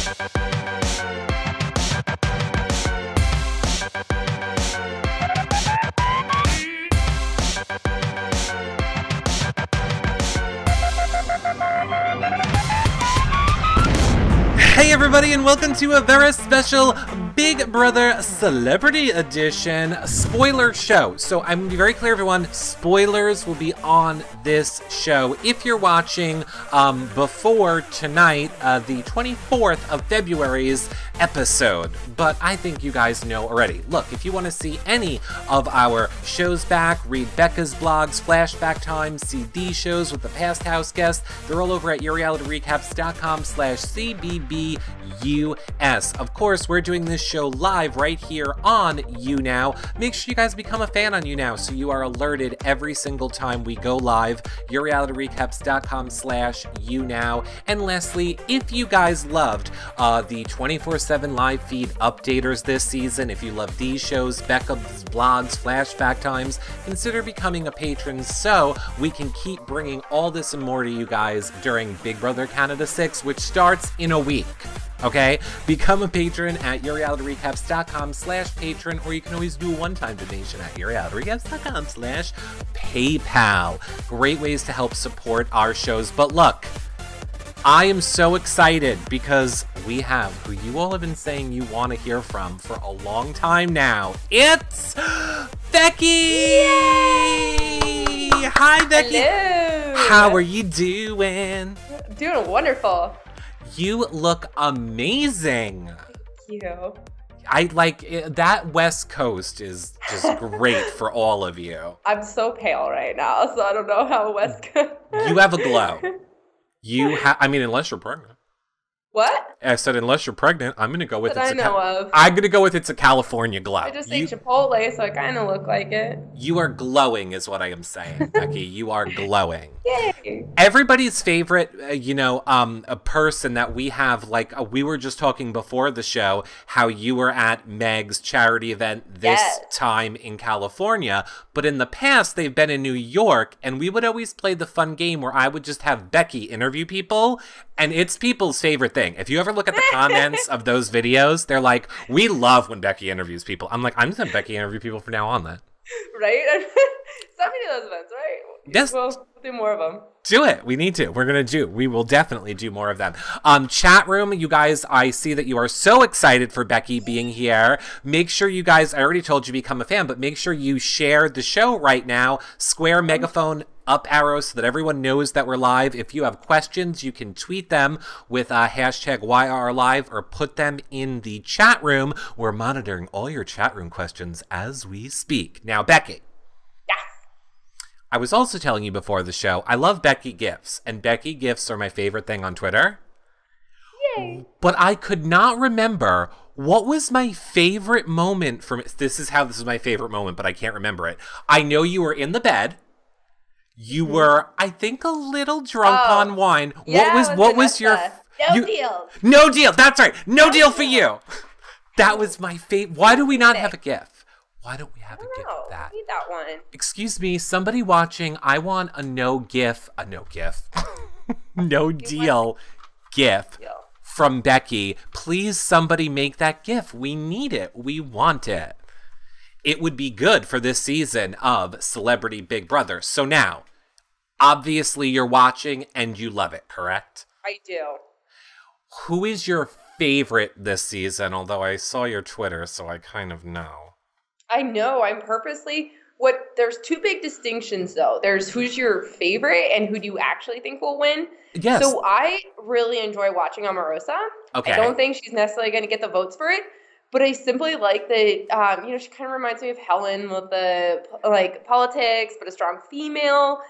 Hey everybody, and welcome to a very special Big Brother Celebrity Edition spoiler show. So I'm going to be very clear, everyone, spoilers will be on this show. If you're watching before tonight, the 24th of February's episode, but I think you guys know already. Look, if you want to see any of our shows back, read Becca's blogs, flashback time, CD shows with the past house guests, they're all over at yourrealityrecaps.com/CBBUS. Of course, we're doing this show live right here on YouNow. Make sure you guys become a fan on YouNow so you are alerted every single time we go live. yourrealityrecaps.com/YouNow. And lastly, if you guys loved the 24/7 live feed updaters this season, if you love these shows, Becca's blogs, flashback times, consider becoming a patron so we can keep bringing all this and more to you guys during Big Brother Canada 6, which starts in a week. Okay? Become a patron at yourrealityrecaps.com/patron, or you can always do a one-time donation at yourrealityrecaps.com/PayPal. Great ways to help support our shows. But look, I am so excited because we have who you all have been saying you want to hear from for a long time now. It's Becky! Yay! Hi, Becky! Hello! How are you doing? Doing wonderful. You look amazing. Thank you. I like it, that West Coast is just great for all of you. I'm so pale right now, so I don't know how West Coast. You have a glow. I mean, unless you're pregnant. What? I said, unless you're pregnant, I'm going to go with I'm going to go with it's a California glow. I just ate Chipotle, so I kind of look like it. You are glowing is what I am saying, Becky. You are glowing. Yay. Everybody's favorite, a person that we have, like, we were just talking before the show, how you were at Meg's charity event this time in California, but in the past, they've been in New York, and we would always play the fun game where I would just have Becky interview people, and it's people's favorite thing. If you ever look at the comments of those videos, they're like, we love when Becky interviews people. I'm like, I'm just going to Becky interview people from now on then. Right? So many of those events, right? Yes. We'll do more of them. Do it. We need to. We will definitely do more of them. Chat room, you guys, I see that you are so excited for Becky being here. Make sure you guys, I already told you become a fan, but make sure you share the show right now. Square megaphone up arrow so that everyone knows that we're live. If you have questions, you can tweet them with hashtag YRLive or put them in the chat room. We're monitoring all your chat room questions as we speak. Now, Becky. Yes. I was also telling you before the show, I love Becky GIFs, and Becky GIFs are my favorite thing on Twitter. Yay. But I could not remember what was my favorite moment from this is my favorite moment, but I can't remember it. I know you were in the bed. You were, I think, a little drunk on wine. Yeah, what was your deal? No deal. That's right. No deal for you. That was my favorite. Why do we not have a GIF? Why don't we have a GIF of that? I need that one. Excuse me, somebody watching. I want a no GIF. No deal GIF from Becky. Please, somebody make that GIF. We need it. We want it. It would be good for this season of Celebrity Big Brother. So now, obviously you're watching and you love it, correct? I do. Who is your favorite this season? Although I saw your Twitter, so I kind of know. I know. I'm purposely... There's two big distinctions, though. There's who's your favorite and who do you actually think will win. Yes. So I really enjoy watching Omarosa. Okay. I don't think she's necessarily going to get the votes for it. But I simply like that, she kind of reminds me of Helen with the, politics, but a strong female.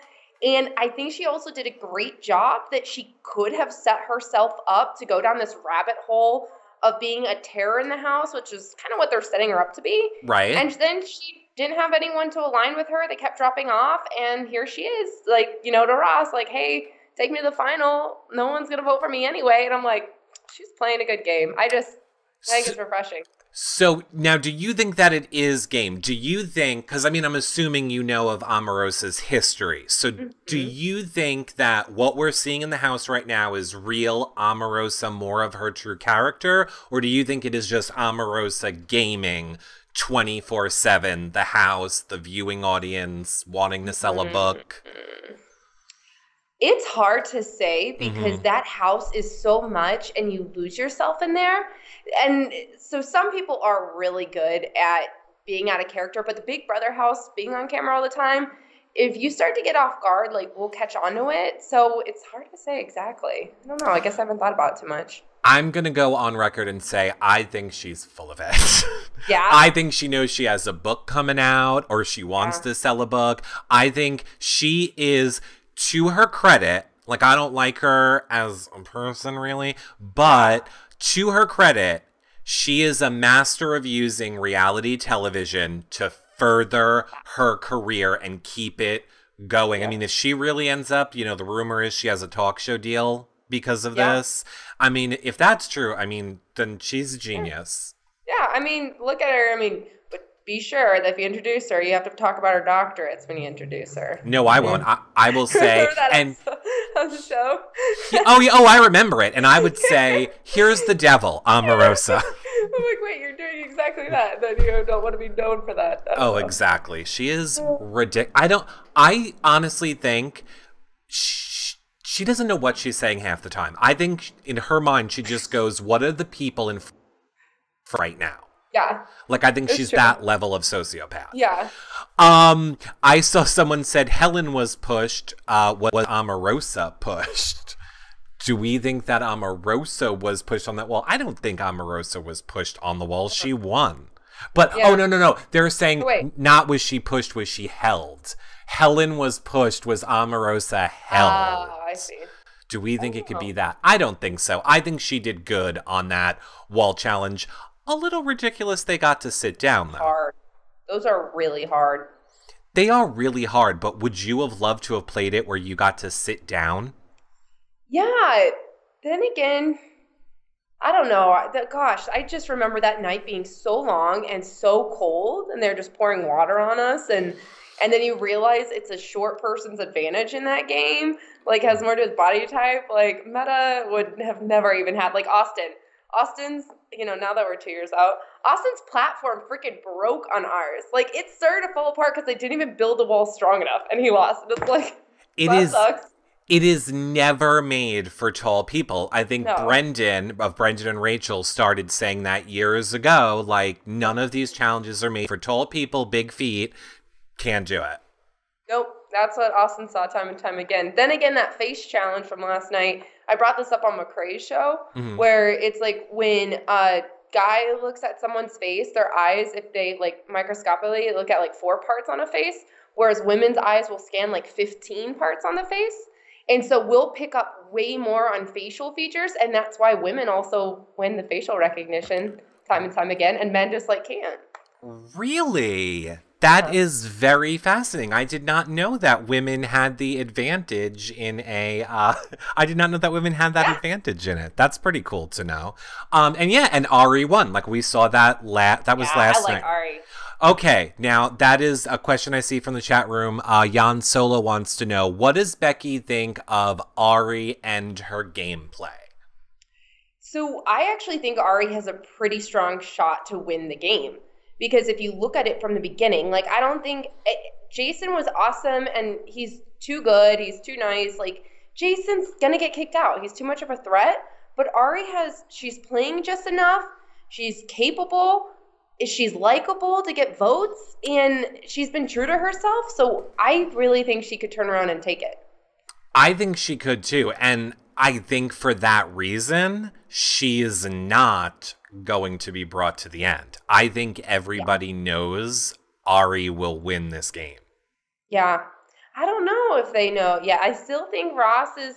And I think she also did a great job that she could have set herself up to go down this rabbit hole of being a terror in the house, which is kind of what they're setting her up to be. Right. And then she didn't have anyone to align with her. They kept dropping off. And here she is, to Ross, hey, take me to the final. No one's going to vote for me anyway. And I'm like, she's playing a good game. I think it's refreshing. So now, do you think that it is game? Do you think, because I mean, I'm assuming you know of Omarosa's history. So do you think that what we're seeing in the house right now is real Omarosa, more of her true character? Or do you think it is just Omarosa gaming 24/7, the house, the viewing audience, wanting to sell a book? It's hard to say because that house is so much and you lose yourself in there. And so some people are really good at being out of character, but the Big Brother house, being on camera all the time, if you start to get off guard, like we'll catch on to it. So it's hard to say exactly. I don't know. I guess I haven't thought about it too much. I'm going to go on record and say I think she's full of it. Yeah. I think she knows she has a book coming out or she wants to sell a book. I think she is, to her credit, like I don't like her as a person really, but to her credit, she is a master of using reality television to further her career and keep it going. I mean, if she really ends up, you know, the rumor is she has a talk show deal because of this. I mean, if that's true, I mean, then she's a genius. Yeah, I mean, look at her. I mean, but be sure that if you introduce her, you have to talk about her doctorates when you introduce her. No, I won't. I will say, and on the show. I remember it, and I would say, "Here's the devil, Omarosa." I'm like, wait, you're doing exactly that. Then you don't want to be known for that. Exactly. She is ridiculous. I honestly think she doesn't know what she's saying half the time. I think in her mind, she just goes, "What are the people in right now?" Yeah. Like, I think she's that level of sociopath. Yeah. I saw someone said Helen was pushed. Was Omarosa pushed? Do we think that Omarosa was pushed on that wall? I don't think Omarosa was pushed on the wall. She won. But, oh, no. They're saying not was she pushed, was she held. Helen was pushed, was Omarosa held. I see. Do we think it could be that? I don't think so. I think she did good on that wall challenge. A little ridiculous they got to sit down, though. Hard. Those are really hard. They are really hard, but would you have loved to have played it where you got to sit down? Yeah. Then again, I don't know. Gosh, I just remember that night being so long and so cold, and they're just pouring water on us, and then you realize it's a short person's advantage in that game. Like, has more to his body type. Like, Meta would have never even had, like, Austin's, you know, now that we're 2 years out, Austin's platform freaking broke on ours. Like, it started to fall apart because they didn't even build the wall strong enough, and he lost. And it's like, that sucks. It is never made for tall people. I think Brendan and Rachel started saying that years ago. Like, none of these challenges are made for tall people, big feet. Can't do it. Nope. That's what Austin saw time and time again. Then again, that face challenge from last night, I brought this up on McCrae's show, where it's like when a guy looks at someone's face, their eyes, if they like microscopically look at like 4 parts on a face, whereas women's eyes will scan like 15 parts on the face. And so we'll pick up way more on facial features, and that's why women also win the facial recognition time and time again, and men just like can't. Really? That is very fascinating. I did not know that women had the advantage in a, I did not know that women had that advantage in it. That's pretty cool to know. And Ahri won. Like, we saw that, that was last night. I like Ahri. Okay, now that is a question I see from the chat room. Jan Solo wants to know, what does Becky think of Ahri and her gameplay? So I actually think Ahri has a pretty strong shot to win the game. Because if you look at it from the beginning, like, I don't think Jason was awesome and he's too good. He's too nice. Like, Jason's going to get kicked out. He's too much of a threat. But Ahri she's playing just enough. She's capable. She's likable to get votes. And she's been true to herself. So I really think she could turn around and take it. I think she could too. And I think for that reason, she is not going to be brought to the end. I think everybody knows Ahri will win this game. Yeah. I don't know if they know. Yeah, I still think Ross is...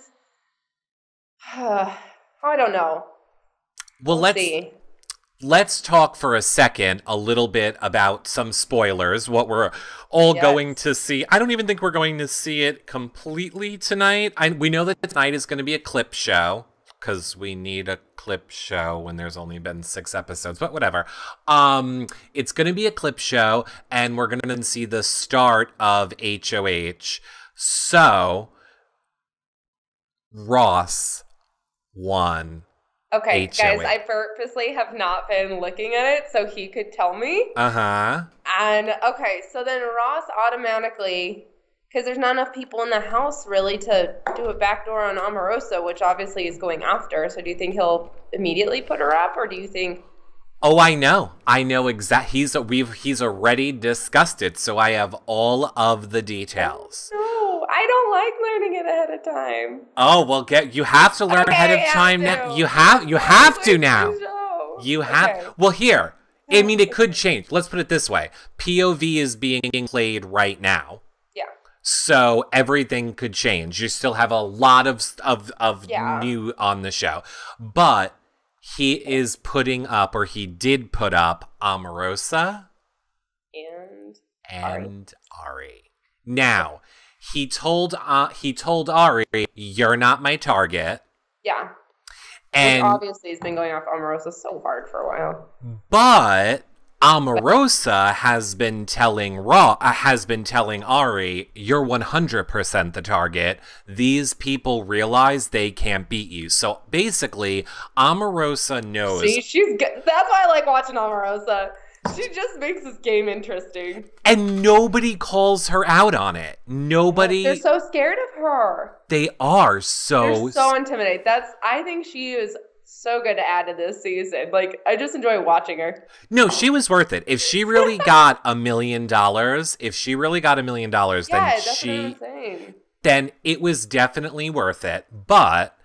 I don't know. Well, let's see. Let's talk for a second a little bit about some spoilers, what we're all going to see. I don't even think we're going to see it completely tonight. We know that tonight is going to be a clip show. because we need a clip show when there's only been 6 episodes, but whatever. It's going to be a clip show, and we're going to see the start of HOH. So, Ross won. Okay, HOH. guys, I purposely have not been looking at it so he could tell me. Uh-huh. And, okay, so then Ross automatically, because there's not enough people in the house really to do a backdoor on Omarosa, which obviously is going after. So do you think he'll immediately put her up, or do you think... Oh, I know exactly. He's already discussed it, so I have all of the details. No, I don't like learning it ahead of time. Oh, well, you have to learn ahead of time now. You have to now. You have. Okay. Well, here. I mean, it could change. Let's put it this way. POV is being played right now. Yeah. So everything could change. You still have a lot of new on the show, but he is putting up, or he did put up, Omarosa and Ahri. Now, he told Ahri, "You're not my target." Yeah. And which obviously he's been going off Omarosa so hard for a while. But Omarosa has been telling Ahri, "You're 100% the target. These people realize they can't beat you." So basically, Omarosa knows. See, she's good. That's why I like watching Omarosa. She just makes this game interesting. And nobody calls her out on it. Nobody. They're so scared of her. They are so. They're so intimidated. I think she is so good to add to this season. Like, I just enjoy watching her. No, she was worth it. If she really got $1 million, then then it was definitely worth it. But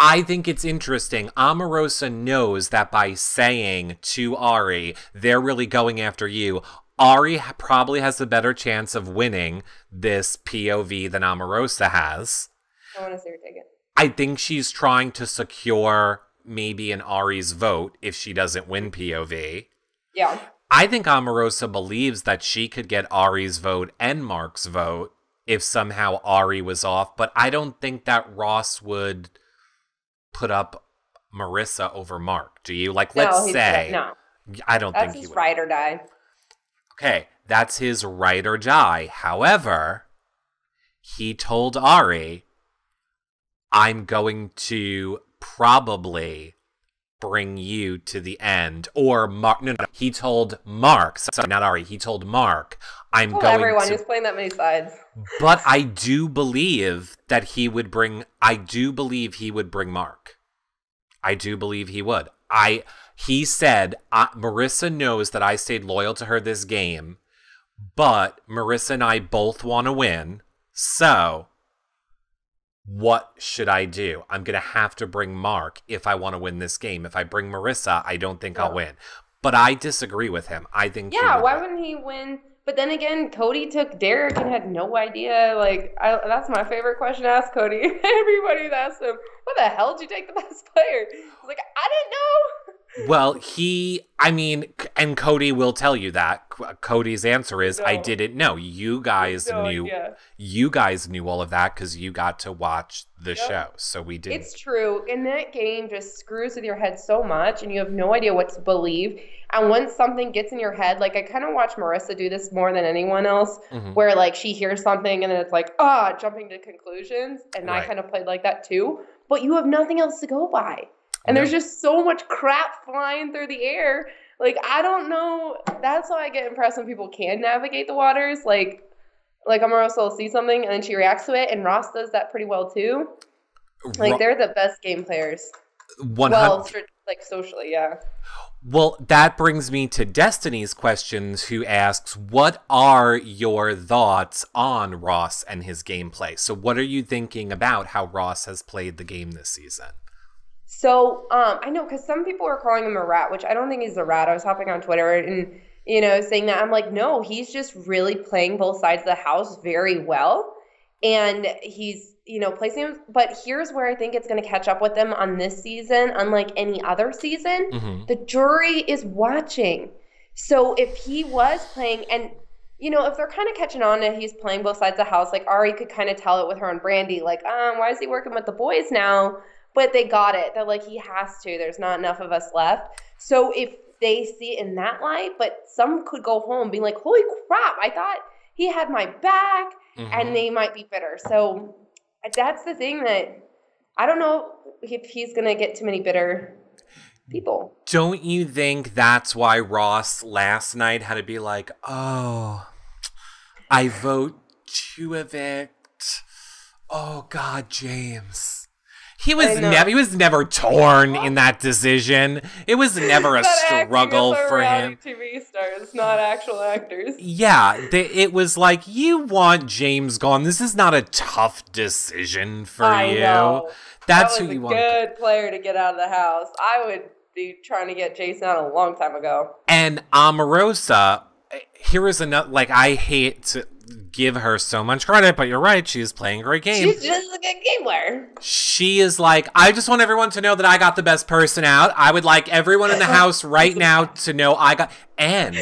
I think it's interesting. Omarosa knows that by saying to Ahri, "They're really going after you," Ahri probably has a better chance of winning this POV than Omarosa has. I want to see her take it. I think she's trying to secure maybe an Ahri's vote if she doesn't win POV. Yeah. I think Omarosa believes that she could get Ahri's vote and Mark's vote if somehow Ahri was off, but I don't think that Ross would put up Marissa over Mark. Do you? Like, let's say. No. I don't think he would. That's his ride or die. Okay, that's his ride or die. However, he told Ahri, "I'm going to probably bring you to the end." Or Mark. No. He told Mark. Sorry, not Ahri. He told Mark, "I'm going everyone. to." He's playing that many sides. But I do believe that he would bring. I do believe he would bring Mark. I do believe he would. He said, "Marissa knows that I stayed loyal to her this game, but Marissa and I both want to win. So what should I do? I'm going to have to bring Mark if I want to win this game. If I bring Marissa, I don't think I'll win." But I disagree with him. I think why wouldn't he win? But then again, Cody took Derek and had no idea. Like, that's my favorite question to ask Cody. Everybody's asked him, "What the hell did you take the best player?" He's like, "I didn't know." Well, and Cody will tell you that. Cody's answer is, "I didn't know." You guys knew. Yeah. You guys knew all of that because you got to watch the show. So we did. It's true. And that game just screws with your head so much, and you have no idea what to believe. And once something gets in your head, like, I kind of watch Marissa do this more than anyone else, where, like, she hears something and then it's like, jumping to conclusions. And I kind of played like that too. But you have nothing else to go by. And there's just so much crap flying through the air. Like, I don't know. That's why I get impressed when people can navigate the waters. Like Omarosa will see something and then she reacts to it. And Ross does that pretty well too. Like, they're the best game players. 100. Well, like, socially, yeah. Well, that brings me to Destiny's questions, who asks, "What are your thoughts on Ross and his gameplay?" So what are you thinking about how Ross has played the game this season? So, I know, because some people are calling him a rat, which I don't think he's a rat. I was hopping on Twitter and, saying that. I'm like, no, he's just really playing both sides of the house very well. And he's, placing him. But here's where I think it's going to catch up with them on this season, unlike any other season. The jury is watching. So if he was playing, and, if they're kind of catching on that he's playing both sides of the house, like Ahri could kind of tell it with her and Brandy, like, why is he working with the boys now but they got it. They're like, he has to. There's not enough of us left. So if they see it in that light, but some could go home being like, holy crap, I thought he had my back, and they might be bitter. So that's the thing that I don't know if he's going to get too many bitter people. Don't you think that's why Ross last night had to be like, oh, I vote to evict. Oh, God, James. He was never torn in that decision. It was never a struggle for him. TV stars, not actual actors. Yeah, it was like, you want James gone. This is not a tough decision for you. Know. That's that was who you a want. Good player to get out of the house. I would be trying to get Jason out a long time ago. And Omarosa, here is another. Like, I hate to give her so much credit, but you're right. She's playing a great game. She's just a good game player. She is like, I just want everyone to know that I got the best person out. I would like everyone in the house right now to know I got. And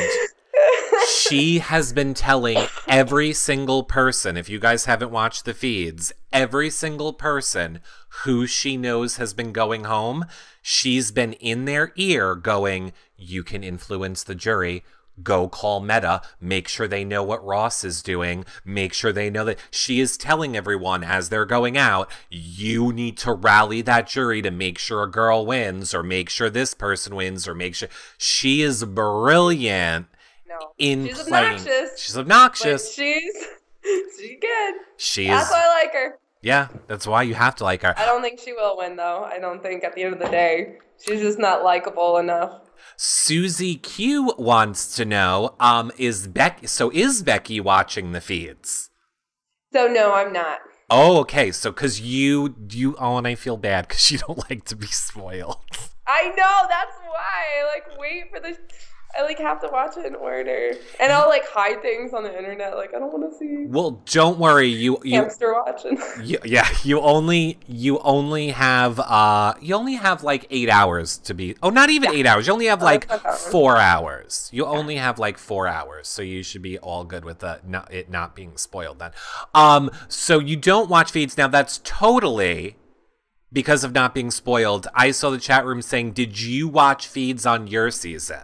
she has been telling every single person, if you guys haven't watched the feeds, every single person who she knows has been going home, she's been in their ear going, you can influence the jury. Go call Meta, make sure they know what Ross is doing, make sure they know that she is telling everyone as they're going out, you need to rally that jury to make sure a girl wins, or make sure this person wins, or make sure. She is brilliant in she's playing. Obnoxious. She's obnoxious. But she's good. That's why I like her. Yeah, that's why you have to like her. I don't think she will win, though. I don't think at the end of the day, she's just not likable enough. Susie Q wants to know, is Becky watching the feeds? So no, I'm not. Oh, okay. So, because you, and I feel bad because you don't like to be spoiled. I know, that's why. I wait for I have to watch it in order. And I'll hide things on the internet. I don't want to see. Well, don't worry. You hamster watching. You only have 8 hours to be. Oh, not even 8 hours. You only have 4 hours. You only have 4 hours. So you should be all good with it not being spoiled then. So you don't watch feeds now. That's totally because of not being spoiled. I saw the chat room saying, "Did you watch feeds on your season?"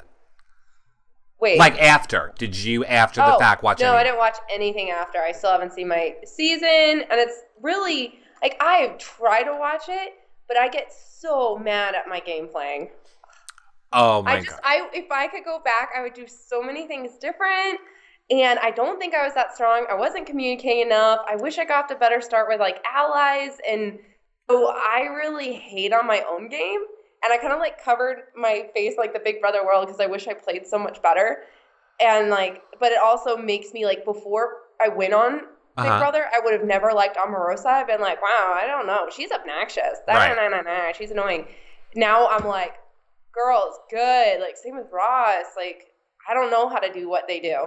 Wait. After. Did you, after the fact, watch No, I didn't watch anything after. I still haven't seen my season. And it's really, I try to watch it, but I get so mad at my game playing. Oh, my God. If I could go back, I would do so many things different. And I don't think I was that strong. I wasn't communicating enough. I wish I got off to better start with, allies. And so I really hate on my own game. And I kind of covered my face like the Big Brother world because I wish I played so much better. And but it also makes me before I went on Big Brother, I would have never liked Omarosa. I've been wow, I don't know. She's obnoxious. Right. She's annoying. Now I'm girl's good. Same with Ross. I don't know how to do what they do.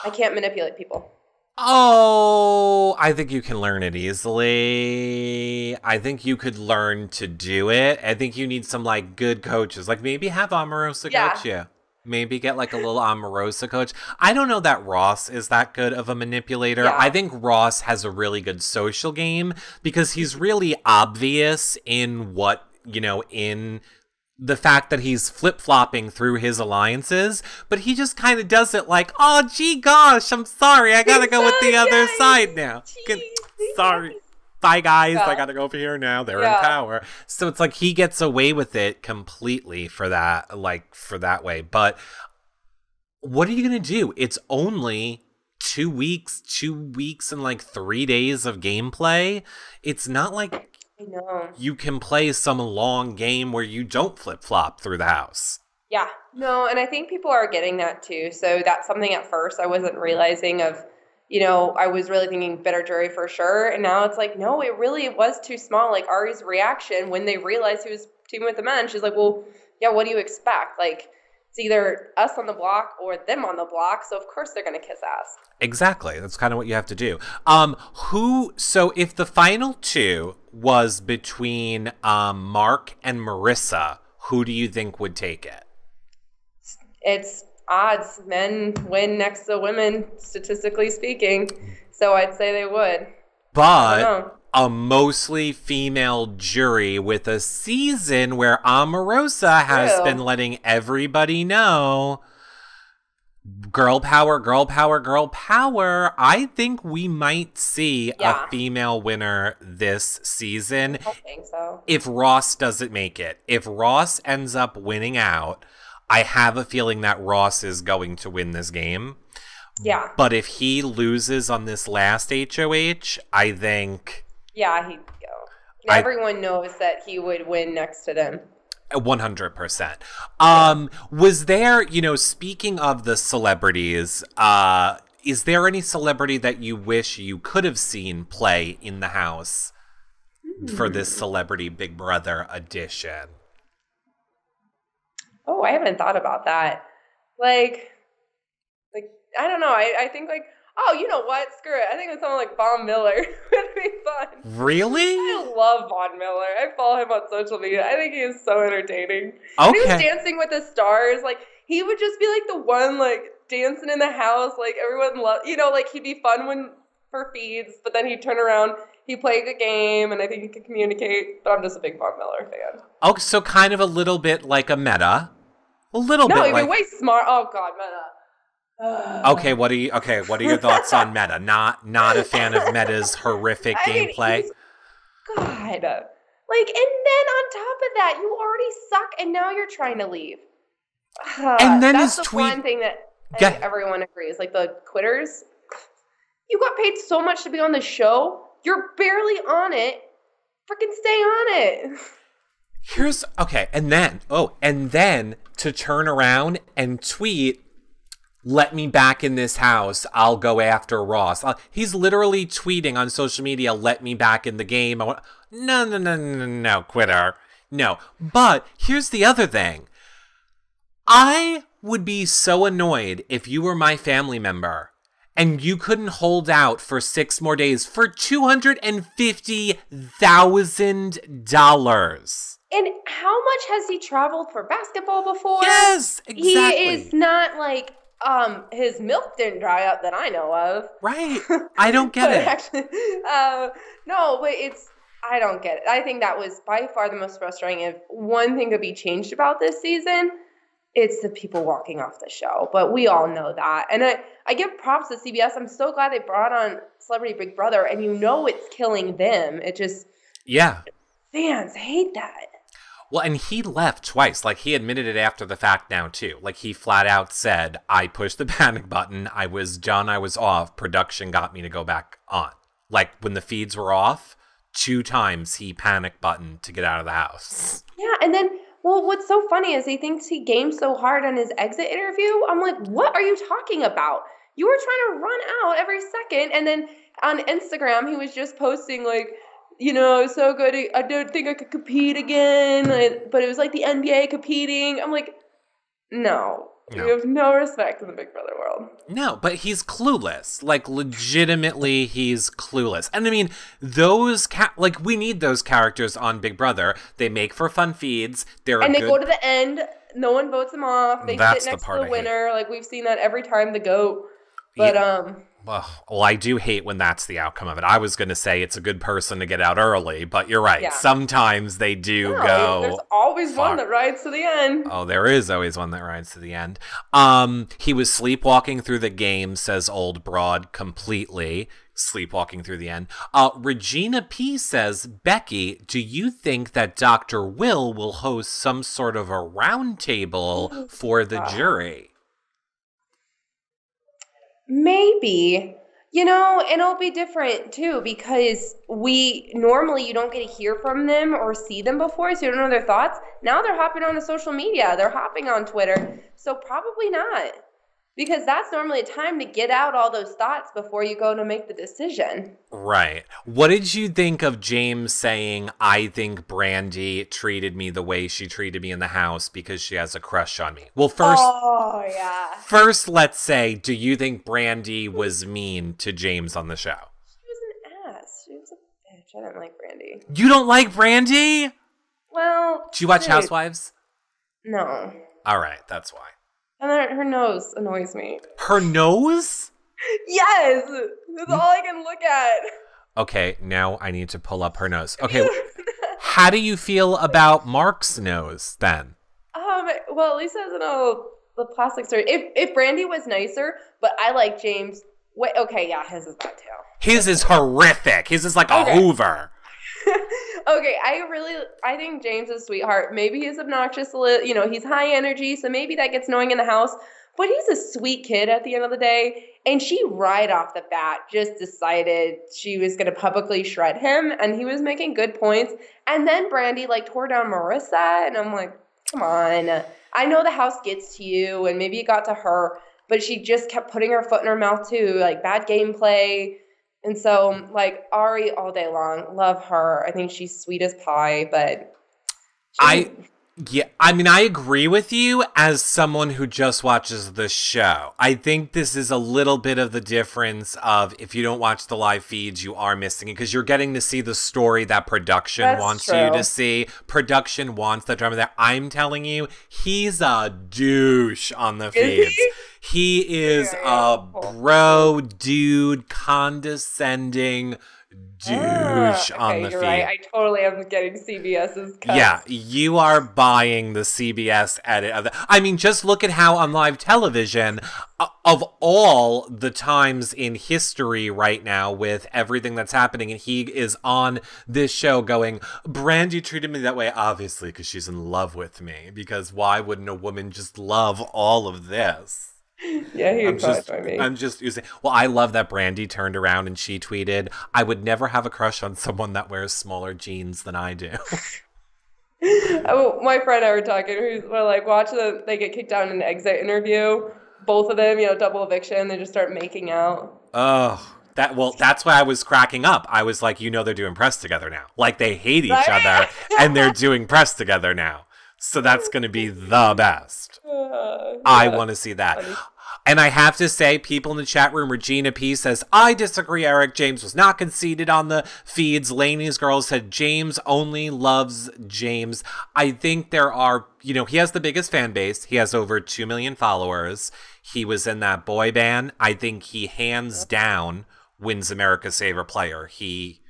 I can't manipulate people. Oh, I think you can learn it easily. I think you could learn to do it. I think you need some good coaches. Maybe have Omarosa coach you. Maybe get a little Omarosa coach. I don't know that Ross is that good of a manipulator. Yeah. I think Ross has a really good social game because he's really obvious in in the fact that he's flip-flopping through his alliances, but he just kind of does it oh, gee gosh, I'm sorry, I gotta go with the other side now. Sorry. Bye, guys. Yeah. I gotta go over here now. They're in power. So it's he gets away with it completely for that, for that way. But what are you gonna do? It's only 2 weeks and 3 days of gameplay. It's not I know. You can play some long game where you don't flip-flop through the house. Yeah. No, and I think people are getting that too. So that's something at first I wasn't realizing of, I was really thinking better jury for sure. And now it's no, it really was too small. Ahri's reaction when they realized he was teaming with the men, she's well, yeah, what do you expect? It's either us on the block or them on the block. So of course they're going to kiss ass. Exactly. That's kind of what you have to do. So if the final two was between Mark and Marissa, who do you think would take it? It's odds. Men win next to women, statistically speaking. So I'd say they would. But a mostly female jury with a season where Omarosa has been letting everybody know, girl power, girl power, girl power. I think we might see a female winner this season. I think so. If Ross doesn't make it. If Ross ends up winning out, I have a feeling that Ross is going to win this game. Yeah. But if he loses on this last HOH, I think... Yeah, he'd go. Everyone knows that he would win next to them. 100%. Was there, speaking of the celebrities, is there any celebrity that you wish you could have seen play in the house for this Celebrity Big Brother edition? Oh, I haven't thought about that. Like I don't know. I think oh, you know what? Screw it. I think it's someone like Von Miller would be fun. Really? I love Von Miller. I follow him on social media. I think he is so entertaining. Okay. He was Dancing with the Stars. He would just be the one dancing in the house. Everyone loves, he'd be fun for feeds, but then he'd turn around, he'd play a game, and I think he could communicate. But I'm just a big Von Miller fan. Oh, so kind of a little bit like a Meta. A little bit. No, he'd be way smart. Oh God, Meta. Okay, what are your thoughts on Meta? Not a fan of Meta's horrific gameplay. God. And then on top of that, you already suck, and now you're trying to leave. And then that's his the one thing that I think everyone agrees. The quitters, you got paid so much to be on the show. You're barely on it. Freaking stay on it. And then to turn around and tweet, "Let me back in this house. I'll go after Ross." He's literally tweeting on social media, "Let me back in the game." No, quitter. No. But here's the other thing. I would be so annoyed if you were my family member and you couldn't hold out for 6 more days for $250,000. And how much has he traveled for basketball before? Yes, exactly. He is not his milk didn't dry up that I know of. Right. I don't get it. Actually, no, but I don't get it. I think that was by far the most frustrating. If one thing could be changed about this season, it's the people walking off the show. But we all know that. And I give props to CBS. I'm so glad they brought on Celebrity Big Brother, and it's killing them. It just... Yeah. Fans hate that. Well, and he left twice. He admitted it after the fact now, too. He flat out said, "I pushed the panic button. I was done. I was off. Production got me to go back on." When the feeds were off, 2 times he panic buttoned to get out of the house. Yeah, and then, what's so funny is he thinks he gamed so hard on his exit interview. I'm like, what are you talking about? You were trying to run out every second. And then on Instagram, he was just posting so good. I don't think I could compete again. But it was the NBA competing. I'm like, no. You have no respect in the Big Brother world. No, but he's clueless. Legitimately, he's clueless. And I mean, those we need those characters on Big Brother. They make for fun feeds. They go to the end. No one votes them off. They sit next to the winner. We've seen that every time the GOAT. But well, I do hate when that's the outcome of it. I was going to say it's a good person to get out early, but you're right. Yeah. Sometimes they do go. There's always one that rides to the end. Oh, there is always one that rides to the end. He was sleepwalking through the game, says Old Broad, completely sleepwalking through the end. Regina P says, "Becky, do you think that Dr. Will host some sort of a roundtable for the jury?" Maybe, and it'll be different too, because you don't get to hear from them or see them before, so you don't know their thoughts. Now they're hopping on the social media, they're hopping on Twitter, so probably not, because that's normally a time to get out all those thoughts before you go to make the decision. Right. What did you think of James saying, "I think Brandy treated me the way she treated me in the house because she has a crush on me"? Well, first, let's say, do you think Brandy was mean to James on the show? She was an ass. She was a bitch. I didn't like Brandy. You don't like Brandy? Well, do you watch Housewives? No. All right, that's why. And then her nose annoys me. Her nose? Yes! That's all I can look at. Okay, now I need to pull up her nose. Okay, how do you feel about Mark's nose then? Well, at least it has the plastic surgery. If Brandy was nicer, but I like James. Wait, okay, yeah, his is bad too. His is horrific. His is like a Hoover. Okay, I think James is a sweetheart. Maybe he's obnoxious, he's high energy, so maybe that gets annoying in the house. But he's a sweet kid at the end of the day. And she, right off the bat, just decided she was going to publicly shred him. And he was making good points. And then Brandy, tore down Marissa. And I'm like, come on. I know the house gets to you. And maybe it got to her. But she just kept putting her foot in her mouth, too. Bad gameplay. And so, Ahri all day long. Love her. I think she's sweet as pie. But I agree with you as someone who just watches the show. I think this is a little bit of the difference of if you don't watch the live feeds, you are missing it because you're getting to see the story that production wants you to see. Production wants that drama that I'm telling you, he's a douche on the feeds. He is a bro, dude, condescending douche on the feed. Right. I totally am getting CBS's cut. Yeah, you are buying the CBS edit of that. Just look at how on live television, of all the times in history right now with everything that's happening, and he is on this show going, Brandy treated me that way, obviously, because she's in love with me. Because why wouldn't a woman just love all of this? Yeah, I'm just using. Well, I love that Brandy turned around and she tweeted, I would never have a crush on someone that wears smaller jeans than I do. My friend and I were talking. We're watch them. They get kicked out in an exit interview. Both of them, double eviction. They just start making out. Oh, that's why I was cracking up. I was like, they're doing press together now. They hate each other and they're doing press together now. So that's going to be the best. I want to see that. Funny. And I have to say, people in the chat room, Regina P says, I disagree, Eric. James was not conceited on the feeds. Laney's girl said James only loves James. I think there are, he has the biggest fan base. He has over 2 million followers. He was in that boy band. I think he hands down wins America's favorite player. He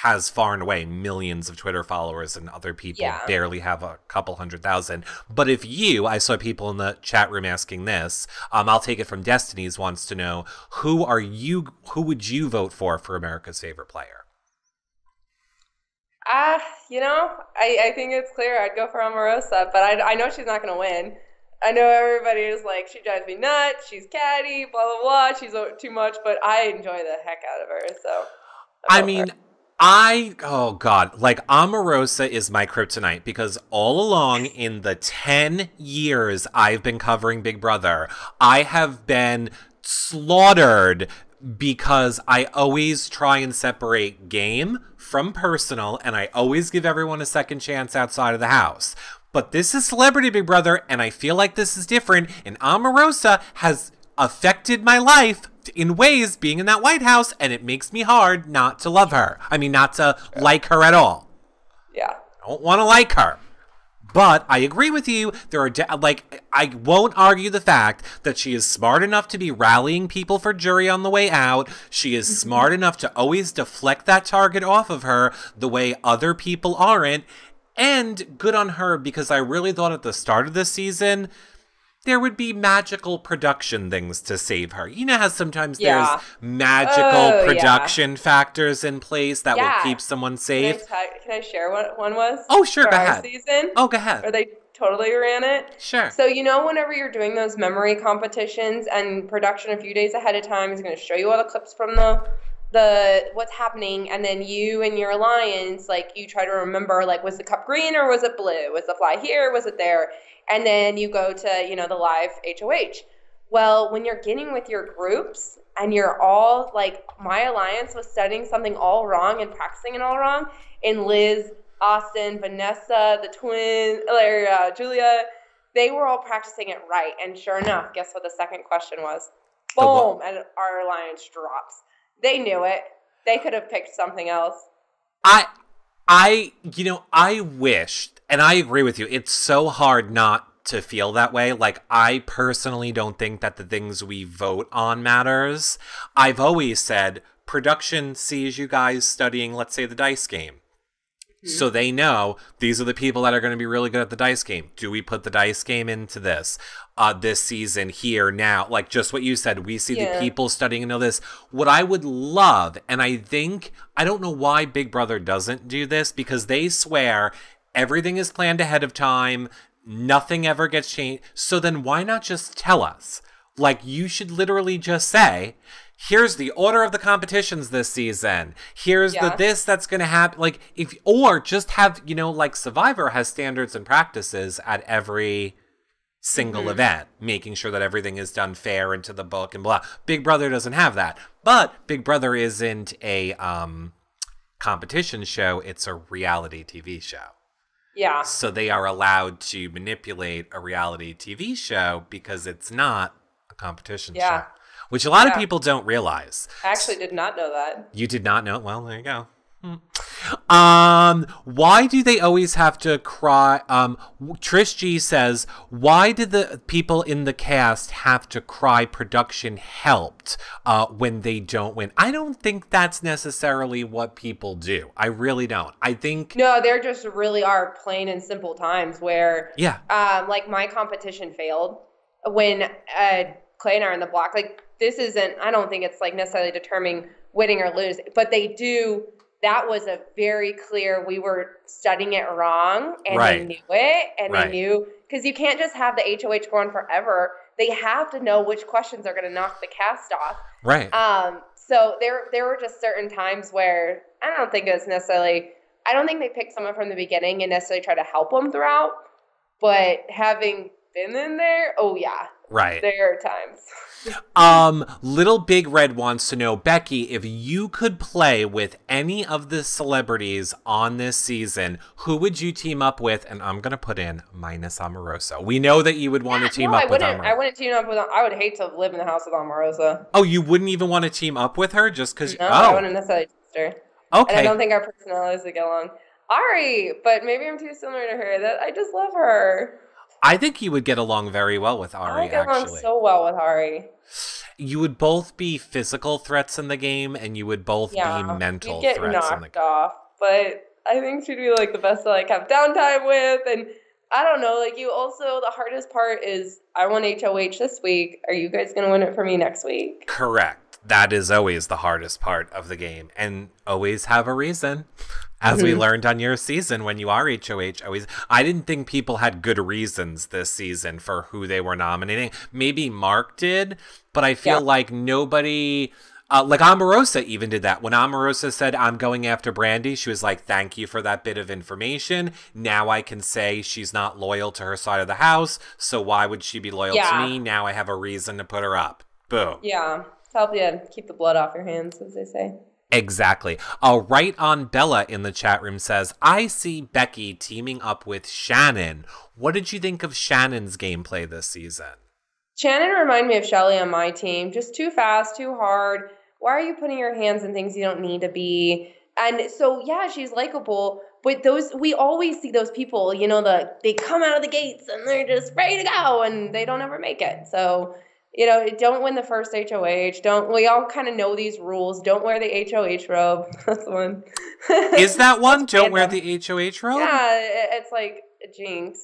has far and away millions of Twitter followers and other people barely have a couple 100,000. But if I saw people in the chat room asking this, I'll take it from Destiny's wants to know, who would you vote for America's favorite player? I think it's clear I'd go for Omarosa, but I know she's not going to win. I know everybody is she drives me nuts, she's catty, blah, blah, blah, she's too much, but I enjoy the heck out of her, so. Oh God, Omarosa is my kryptonite because all along in the 10 years I've been covering Big Brother, I have been slaughtered because I always try and separate game from personal and I always give everyone a second chance outside of the house. But this is Celebrity Big Brother and I feel like this is different, and Omarosa has affected my life in ways being in that White House, and it makes me hard not to love her. Not to like her at all. Yeah. I don't want to like her. But I agree with you. There are, I won't argue the fact that she is smart enough to be rallying people for jury on the way out. She is smart enough to always deflect that target off of her the way other people aren't. And good on her, because I really thought at the start of this season there would be magical production things to save her. You know how sometimes there's magical production factors in place that will keep someone safe? Can I share what one was? Oh, sure, go ahead. Season? Oh, go ahead. Where they totally ran it? Sure. So, whenever you're doing those memory competitions and production a few days ahead of time is going to show you all the clips from the what's happening, and then you and your alliance, you try to remember, was the cup green or was it blue? Was the fly here? Was it there? And then you go to, the live HOH. Well, when you're getting with your groups and you're all, my alliance was studying something all wrong and practicing it all wrong, and Liz, Austin, Vanessa, the twin, Julia, they were all practicing it right. And sure enough, guess what the second question was? Boom, and our alliance drops. They knew it. They could have picked something else. I wished, and I agree with you, it's so hard not to feel that way. I personally don't think that the things we vote on matters. I've always said production sees you guys studying, let's say, the dice game. So they know these are the people that are going to be really good at the dice game. Do we put the dice game into this season here now? Like just what you said, we see the people studying and know this. What I would love, and I don't know why Big Brother doesn't do this, because they swear everything is planned ahead of time. Nothing ever gets changed. So then why not just tell us? Like, you should literally just say, here's the order of the competitions this season. Here's the this that's going to happen. Like, or just have, like Survivor has standards and practices at every single event, making sure that everything is done fair and to the book and blah. Big Brother doesn't have that. But Big Brother isn't a competition show. It's a reality TV show. Yeah. So they are allowed to manipulate a reality TV show because it's not a competition show. Which a lot of people don't realize. I actually did not know that. You did not know? Well, there you go. Why do they always have to cry? Trish G says, why did the people in the cast have to cry production helped when they don't win? I don't think that's necessarily what people do. I really don't. I think... No, there just really are plain and simple times where, like my competition failed when Clay and I are in the block. Like, this isn't, I don't think it's like necessarily determining winning or lose, but they do. That was a very clear, we were studying it wrong and they knew it and they knew, because you can't just have the HOH going forever. They have to know which questions are going to knock the cast off. Right. So there were just certain times where I don't think they picked someone from the beginning and necessarily try to help them throughout, but having been in there, right. There are times. Little Big Red wants to know, Becky, if you could play with any of the celebrities on this season, who would you team up with? And I'm going to put in minus Omarosa. We know that you would want to team up with Omarosa. I wouldn't team up with I would hate to live in the house with Omarosa. Oh, you wouldn't even want to team up with her just because? No, I wouldn't necessarily trust her. Okay. And I don't think our personalities would get along. Ahri, but maybe I'm too similar to her. I just love her. I think you would get along very well with Ahri, I get along so well with Ahri. You would both be physical threats in the game, and you would both be mental threats in the game. You'd get knocked off, but I think she'd be like the best to like have downtime with, and I don't know, like you also, the hardest part is I won HOH this week. Are you guys going to win it for me next week? Correct. That is always the hardest part of the game, and always have a reason. As we learned on your season, when you are HOH, I didn't think people had good reasons this season for who they were nominating. Maybe Mark did, but I feel like nobody, like Omarosa even did that. When Omarosa said, I'm going after Brandy, she was like, thank you for that bit of information. Now I can say she's not loyal to her side of the house, so why would she be loyal to me? Now I have a reason to put her up. Boom. Yeah, help you keep the blood off your hands, as they say. Exactly. Right on Bella in the chat room says, I see Becky teaming up with Shannon. What did you think of Shannon's gameplay this season? Shannon reminded me of Shelly on my team. Just too fast, too hard. Why are you putting your hands in things you don't need to be? And so, she's likable. But we always see those people, they come out of the gates and they're just ready to go and they don't ever make it. So... don't win the first HOH. We all kind of know these rules. Don't wear the HOH robe. That's one. Is that one? Don't wear the HOH robe? Yeah, it's like a jinx,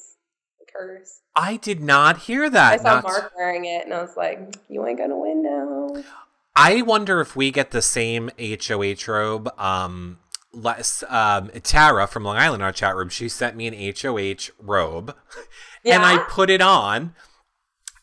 a curse. I did not hear that. I saw Mark wearing it, and I was like, you ain't gonna win now. I wonder if we get the same HOH robe. Tara from Long Island, our chat room, she sent me an HOH robe, and I put it on.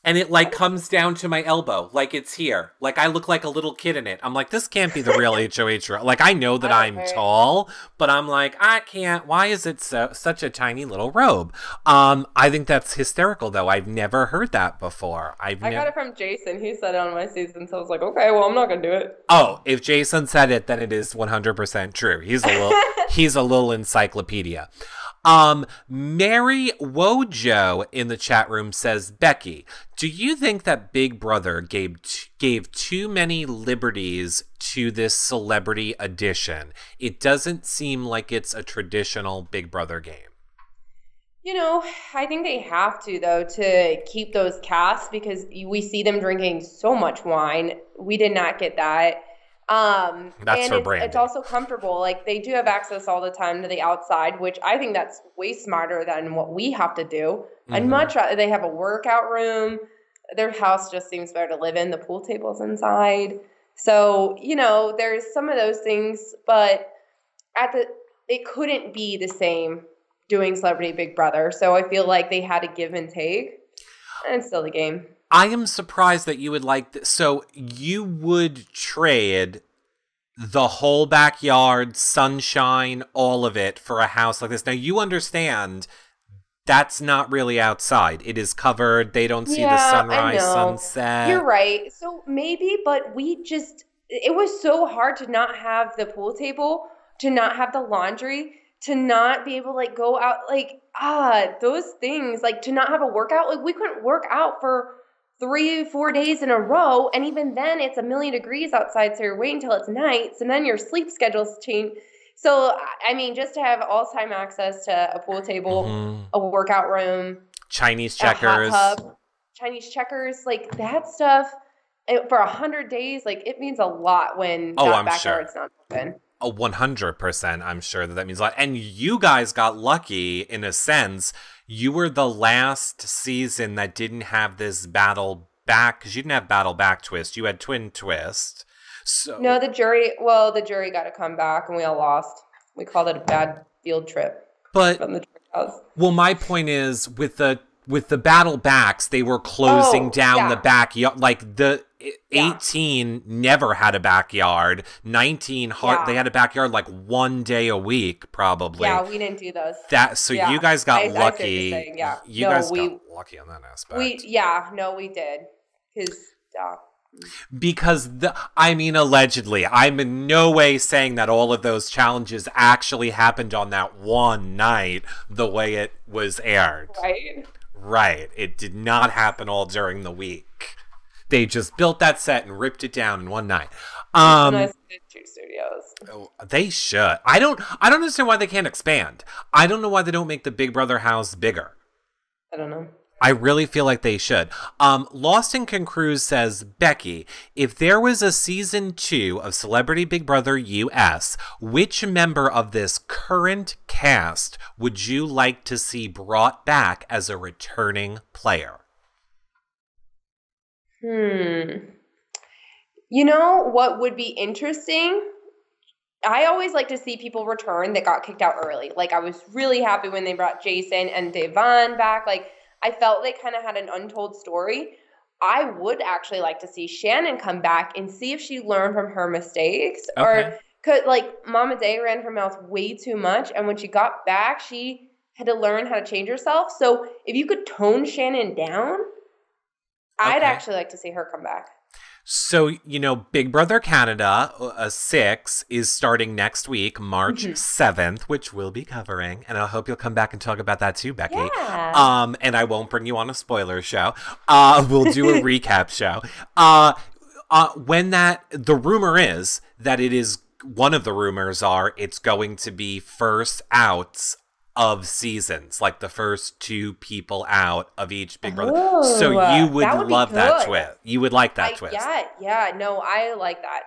And it, comes down to my elbow. Like, it's here. Like, I look like a little kid in it. I'm like, this can't be the real HOH robe. Like, I know that I'm tall, but I'm like, I can't. Why is it such a tiny little robe? I think that's hysterical, though. I've never heard that before. I got it from Jason. He said it on my season, so I was like, okay, well, I'm not going to do it. Oh, if Jason said it, then it is 100% true. He's a little encyclopedia. Mary Wojo in the chat room says, Becky, do you think that Big Brother gave too many liberties to this celebrity edition? It doesn't seem like it's a traditional Big Brother game. I think they have to, though, to keep those casts because we see them drinking so much wine. We did not get that. That's And her brand. it's also comfortable. Like, they do have access all the time to the outside, which I think that's way smarter than what we have to do. I'd much rather they have a workout room. Their house just seems better to live in. The pool table's inside. So, you know, there's some of those things, but it couldn't be the same doing Celebrity Big Brother. So I feel like they had to give and take. And it's still the game. I am surprised that you would like this. So you would trade the whole backyard, sunshine, all of it for a house like this. Now, you understand that's not really outside. It is covered. They don't see the sunrise, sunset. You're right. So maybe, but it was so hard to not have the pool table, to not have the laundry, to not be able to like go out, like, those things, like to not have a workout. Like, we couldn't work out for 3-4 days in a row. And even then it's 1,000,000 degrees outside. So you're waiting until it's night. So then your sleep schedules change. So, I mean, just to have all-time access to a pool table, a workout room, Chinese checkers, a hot tub, Chinese checkers, like that stuff for 100 days, like it means a lot when that backyard's not open. 100%. I'm sure that means a lot. And you guys got lucky in a sense. You were the last season that didn't have this battle back, because you didn't have battle back twist. You had twin twist. So no, the jury got to come back and we all lost. We called it a bad field trip from the jury house. Well, my point is with the battle backs, they were closing down the backyard. Like the 18 never had a backyard. 19 they had a backyard like 1 day a week, probably. Yeah, we didn't do those. You guys got lucky. You guys got lucky on that aspect. We did. Because allegedly, I'm in no way saying that all of those challenges actually happened on that one night the way it was aired. Right. It did not happen all during the week. They just built that set and ripped it down in one night. Nice two studios. They should. I don't understand why they can't expand. I don't know why they don't make the Big Brother house bigger. I don't know. I really feel like they should. Lost in Concruz says, Becky, if there was a season 2 of Celebrity Big Brother US, which member of this current cast would you like to see brought back as a returning player? You know what would be interesting? I always like to see people return that got kicked out early. Like, I was really happy when they brought Jason and Devon back. Like, I felt they kind of had an untold story. I would actually like to see Shannon come back and see if she learned from her mistakes. Okay. Or could, like, Mama Day ran her mouth way too much, and when she got back, she had to learn how to change herself. So if you could tone Shannon down, I'd actually like to see her come back. So, Big Brother Canada 6 is starting next week, March 7th, which we'll be covering. And I hope you'll come back and talk about that too, Becky. Yeah. And I won't bring you on a spoiler show. We'll do a recap show. The rumor is that one of the rumors are it's going to be first outs of seasons, like the first 2 people out of each Big Brother. So you would love that twist. You would like that twist. Yeah. No, I like that.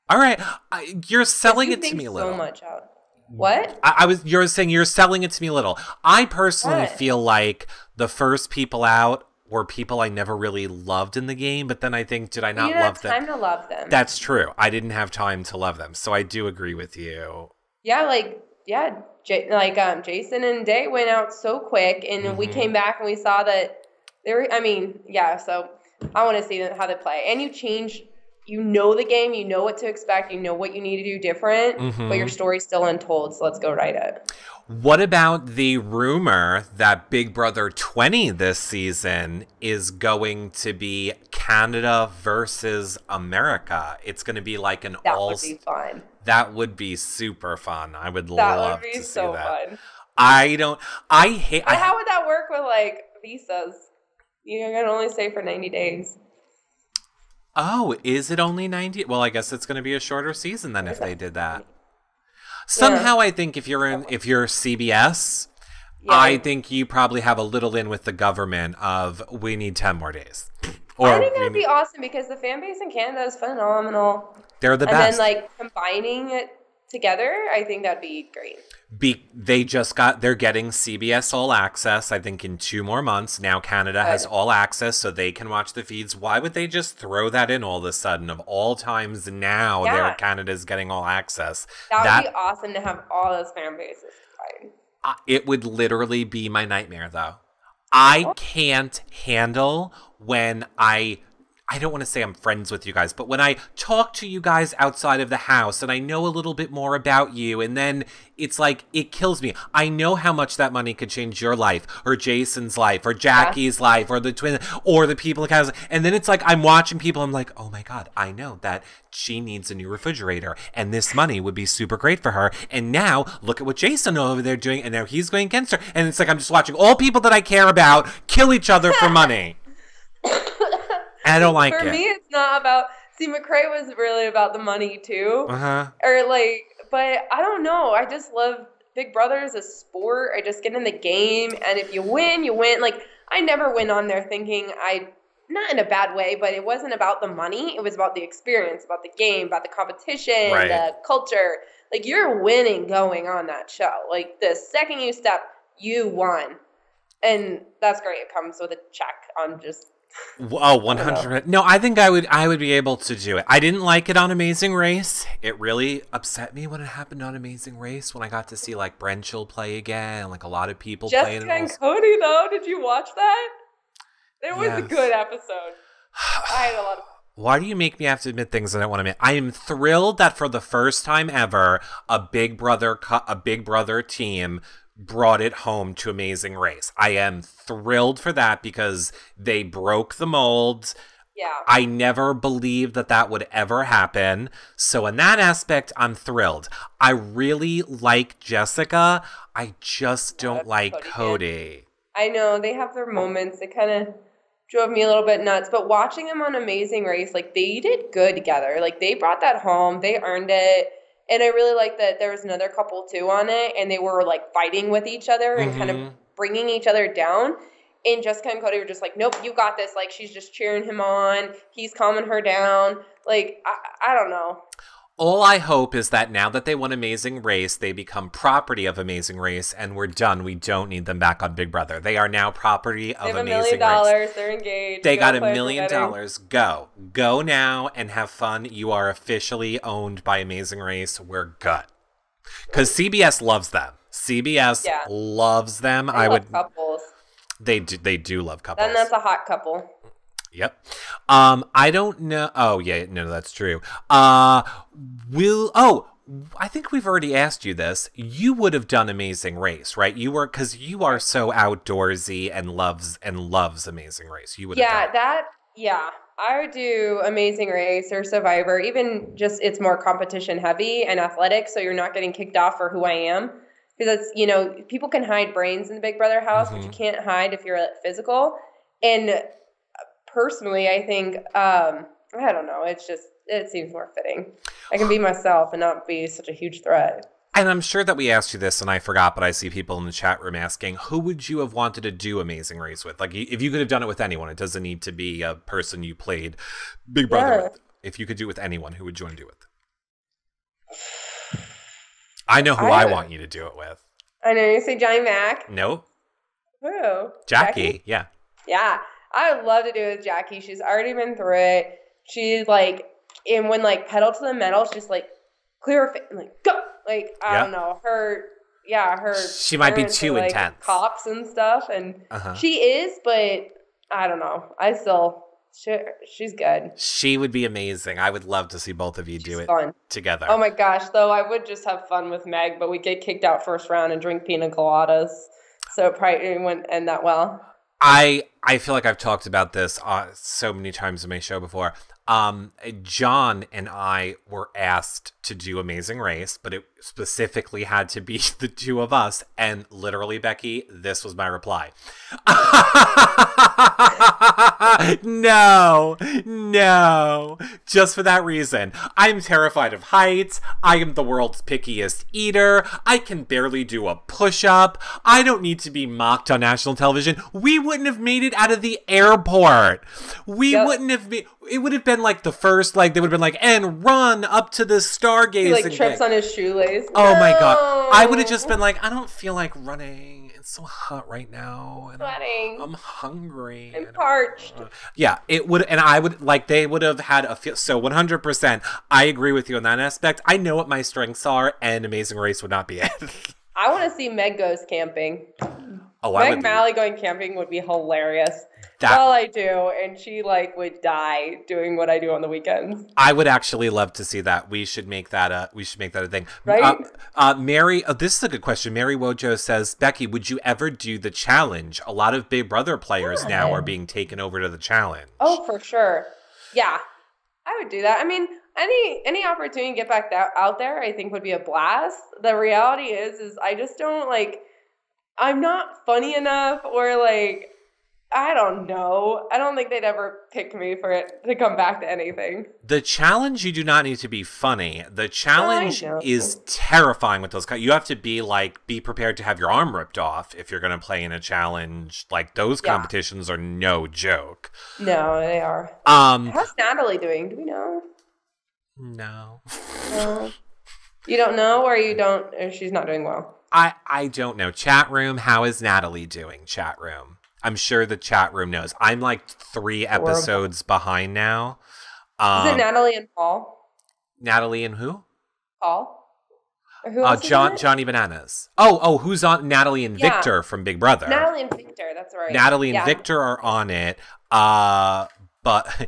All right, you're selling it to me a little. So much out. What? You're saying you're selling it to me a little. I personally feel like the first people out were people I never really loved in the game, but then I think, did I not love them? You didn't have time to love them. That's true. I didn't have time to love them, so I do agree with you. Yeah, Jason and Day went out so quick, and we came back and we saw that so I want to see how they play. And you change, the game, you know what to expect, you know what you need to do different, but your story's still untold, so let's go write it. What about the rumor that Big Brother 20 this season is going to be Canada versus America? It's going to be like an That would be fun. That would be super fun. I would love to see that. That would be so fun. How would that work with, like, visas? You can only stay for 90 days. Oh, is it only 90? Well, I guess it's going to be a shorter season then if they did that. Somehow I think if you're CBS, I think you probably have a little in with the government of we need 10 more days. I think that would be awesome because the fan base in Canada is phenomenal. They're the and best. then like combining it together, I think that'd be great. They're getting CBS All Access, I think, in 2 more months. Now Canada has All Access, so they can watch the feeds. Why would they just throw that in all of a sudden? Of all times now, Canada's getting All Access. That would be awesome to have all those fan bases combined. It would literally be my nightmare, though. I can't handle when I don't want to say I'm friends with you guys, but when I talk to you guys outside of the house and I know a little bit more about you, and then it's like, it kills me. I know how much that money could change your life, or Jason's life, or Jackie's life, or the twin, or the people in the house. And then it's like, I'm watching people, I'm like, oh my God, I know that she needs a new refrigerator, and this money would be super great for her. And now, look at what Jason over there doing, and now he's going against her. And it's like, I'm just watching all people that I care about kill each other for money. I don't like it. For me, it's not about. See, McCrae was really about the money too. Or like, but I don't know. I just love Big Brother as a sport. I just get in the game, and if you win, you win. Like, I never went on there thinking not in a bad way, but it wasn't about the money. It was about the experience, about the game, about the competition, the culture. Like, you're winning going on that show. Like, the second you step, you won, and that's great. It comes with a check on just. Oh, 100%. No, I think I would be able to do it. I didn't like it on Amazing Race. It really upset me when it happened on Amazing Race, when I got to see like Brenchel play again, and like a lot of people playing. Jessica and Cody, though, did you watch that? It was a good episode. I had a lot of. Why do you make me have to admit things I don't want to admit? I am thrilled that for the first time ever, a Big Brother team brought it home to Amazing Race. I am thrilled for that because they broke the mold. Yeah. I never believed that would ever happen. So in that aspect, I'm thrilled. I really like Jessica. I just don't like Cody. I know. They have their moments. They kind of drove me a little bit nuts. But watching them on Amazing Race, like, they did good together. Like, they brought that home. They earned it. And I really like that there was another couple, too, on it. And they were, like, fighting with each other and kind of bringing each other down. And Jessica and Cody were just like, nope, you got this. Like, she's just cheering him on. He's calming her down. Like, I don't know. All I hope is that now that they won Amazing Race, they become property of Amazing Race, and we're done. We don't need them back on Big Brother. They are now property of Amazing Race. They have $1 million. They're engaged. They got $1 million. Go. Go now and have fun. You are officially owned by Amazing Race. We're good. Because CBS loves them. CBS loves them. I would couples. They do love couples. Then that's a hot couple. Yep. I don't know. Oh, yeah. No, that's true. I think we've already asked you this. You would have done Amazing Race, right? Because you are so outdoorsy and loves Amazing Race. You would have done I would do Amazing Race or Survivor. Even just, it's more competition heavy and athletic, so you're not getting kicked off for who I am. Because it's, people can hide brains in the Big Brother house, but you can't hide if you're physical. And personally, I think, I don't know, it seems more fitting. I can be myself and not be such a huge threat. And I'm sure that we asked you this and I forgot, but I see people in the chat room asking, who would you have wanted to do Amazing Race with? Like, if you could have done it with anyone, it doesn't need to be a person you played Big Brother with. If you could do it with anyone, who would you want to do it with? I know who I want you to do it with. I know, you say Johnny Mac? Nope. Who? Jackie, yeah. Yeah, I would love to do it with Jackie. She's already been through it. She's like, and when like pedal to the metal, she's just like, clear her face, like, go. Like, I don't know, her. She might be too intense. Cops and stuff, and she is, but I don't know. She's good. She would be amazing. I would love to see both of you do it together. Oh my gosh, though, I would just have fun with Meg, but we get kicked out first round and drink pina coladas, so it probably wouldn't end that well. I feel like I've talked about this so many times in my show before. John and I were asked to do Amazing Race, but it specifically had to be the two of us. And literally, Becky, this was my reply. No, no. Just for that reason. I'm terrified of heights. I am the world's pickiest eater. I can barely do a push-up. I don't need to be mocked on national television. We wouldn't have made it out of the airport. We wouldn't have been... It would have been like the first, like, they would have been like, and run up to the stargazing. He, like, trips on his shoelace. Oh, my God. I would have just been like, I don't feel like running. It's so hot right now. And Sweating. I'm hungry. I'm parched. Yeah, it would, and I would, like, they would have had a feel, so 100%, I agree with you on that aspect. I know what my strengths are, and Amazing Race would not be it. I want to see Meg goes camping. Oh, Meg Malley going camping would be hilarious. That's all I do, and she, like, would die doing what I do on the weekends. I would actually love to see that. We should make that a thing. Right? Mary, this is a good question. Mary Wojo says, Becky, would you ever do the challenge? A lot of Big Brother players now are being taken over to the challenge. Oh, for sure. Yeah, I would do that. I mean, any opportunity to get back out there, I think would be a blast. The reality is I just don't, like, I'm not funny enough, or, like, I don't know. I don't think they'd ever pick me for it to come back to anything. The challenge, you do not need to be funny. The challenge is terrifying with those guys. You have to be prepared to have your arm ripped off if you're going to play in a challenge. Like, those competitions are no joke. No, they are. How's Natalie doing? Do we know? No. You don't know, or she's not doing well? I don't know. Chat room, how is Natalie doing? Chat room. I'm sure the chat room knows. I'm like 3 episodes behind now. Is it Natalie and Paul? Natalie and who? Paul? Or who else Johnny Bananas. Oh, who's on? Natalie and Victor from Big Brother. Natalie and Victor, that's right. Natalie and Victor are on it. But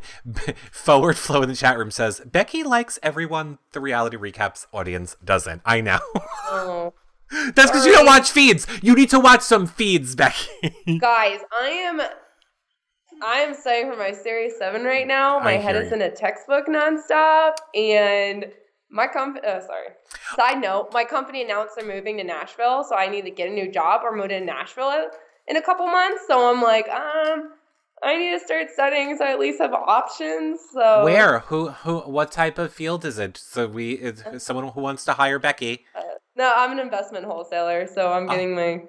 Forward Flow in the chat room says, Becky likes everyone the reality recaps audience doesn't. I know. Oh. That's because you don't watch feeds. You need to watch some feeds, Becky. Guys, I am studying for my Series 7 right now. My head is in a textbook nonstop, and my Side note, my company announced they're moving to Nashville, so I need to get a new job or move to Nashville in a couple months. So I'm like, I need to start studying so I at least have options. So where? Who? What type of field is it? So someone who wants to hire Becky. No, I'm an investment wholesaler, so I'm getting my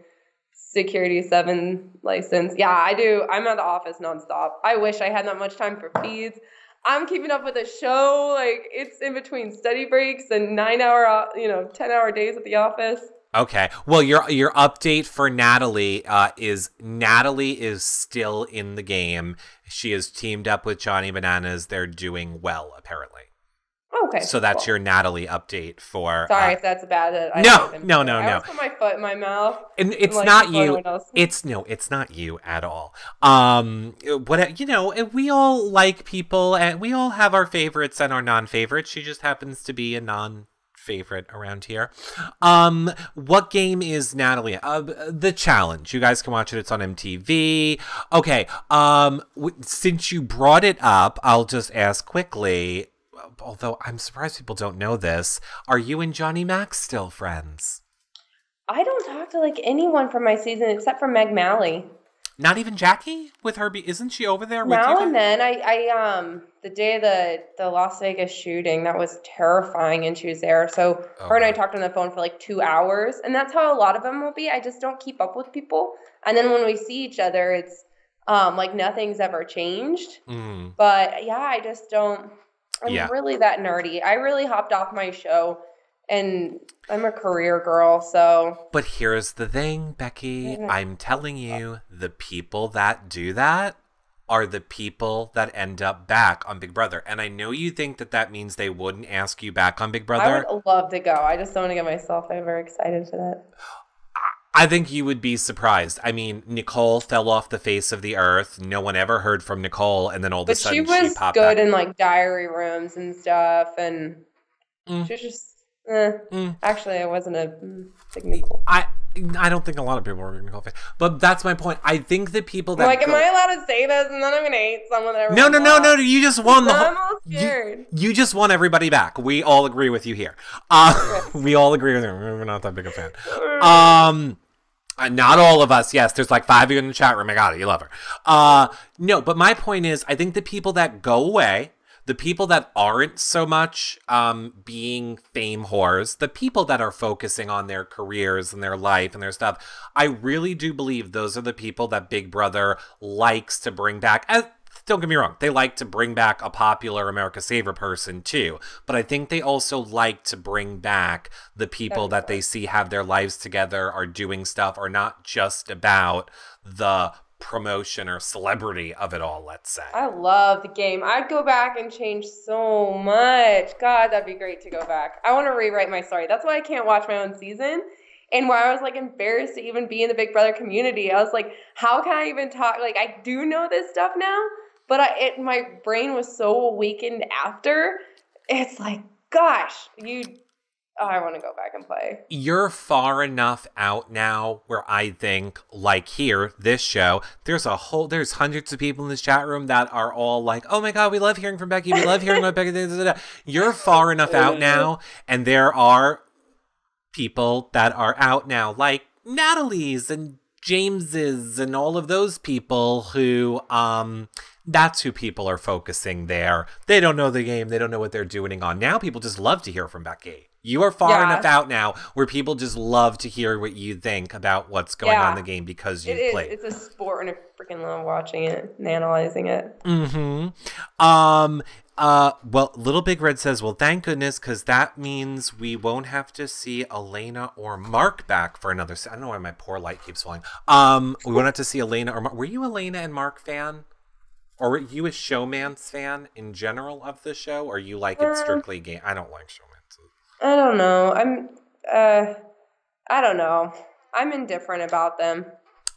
Security 7 license. Yeah, I do. I'm at the office nonstop. I wish I had that much time for feeds. I'm keeping up with the show. Like, it's in between study breaks and 9-hour, 10-hour days at the office. Okay. Well, your update for Natalie is still in the game. She is teamed up with Johnny Bananas. They're doing well, apparently. Okay. So that's your Natalie update for... Sorry if that's bad. No. I always put my foot in my mouth. And it's not you. It's not you at all. And we all like people, and we all have our favorites and our non-favorites. She just happens to be a non-favorite around here. What game is Natalie? The Challenge. You guys can watch it. It's on MTV. Okay. Since you brought it up, I'll just ask quickly, although I'm surprised people don't know this, are you and Johnny Mac still friends? I don't talk to anyone from my season except for Meg Malley. Not even Jackie with her? Isn't she over there with you? Now and then, I the day of the Las Vegas shooting, that was terrifying, and she was there. So her and I talked on the phone for 2 hours, and that's how a lot of them will be. I just don't keep up with people, and then when we see each other, it's nothing's ever changed. Mm. But yeah, I just don't. I'm really that nerdy. I really hopped off my show, and I'm a career girl, so. But here's the thing, Becky. I'm telling you, the people that do that are the people that end up back on Big Brother. And I know you think that means they wouldn't ask you back on Big Brother. I would love to go. I just don't want to get myself ever excited for that. I think you would be surprised. I mean, Nicole fell off the face of the earth. No one ever heard from Nicole, and then all of a sudden she popped back. But she was good in diary rooms and stuff, and she was just. Actually, I wasn't a big Nicole. I don't think a lot of people were Nicole fans, but that's my point. I think the people that am I allowed to say this, and then I'm gonna hate someone that? No. You just won the. I'm all scared. You just won everybody back. We all agree with you here. We all agree with you. We're not that big a fan. Not all of us. Yes, there's like 5 of you in the chat room. I got it. You love her. No, but my point is, I think the people that go away, the people that aren't so much being fame whores, the people that are focusing on their careers and their life and their stuff, I really do believe those are the people that Big Brother likes to bring back. Don't get me wrong, they like to bring back a popular America's Favorite person too, but I think they also like to bring back the people that they see have their lives together, are doing stuff, are not just about the promotion or celebrity of it all, let's say. I love the game. I'd go back and change so much. God, that'd be great to go back. I want to rewrite my story. That's why I can't watch my own season. And why I was like embarrassed to even be in the Big Brother community. I was like, how can I even talk? Like, I do know this stuff now, but my brain was so awakened after. It's like, gosh, I want to go back and play. You're far enough out now where I think, like here, this show, there's hundreds of people in this chat room that are all like, oh my God, we love hearing from Becky. We love hearing about Becky. You're far enough out now. And there are people that are out now, like Natalie's and James's and all of those people who, that's who people are focusing there. They don't know the game. They don't know what they're doing on. Now people just love to hear from Becky. You are far enough out now where people just love to hear what you think about what's going on in the game because you've played. It's a sport and I freaking love watching it and analyzing it. Mm-hmm. Well, Little Big Red says, well, thank goodness, because that means we won't have to see Elena or Mark back for another I don't know why my poor light keeps falling. We won't have to see Elena or Mark. Were you Elena and Mark fan? Or were you a showmance fan in general of the show? Or you like it strictly game? I don't like showmance. I don't know. I don't know. I'm indifferent about them.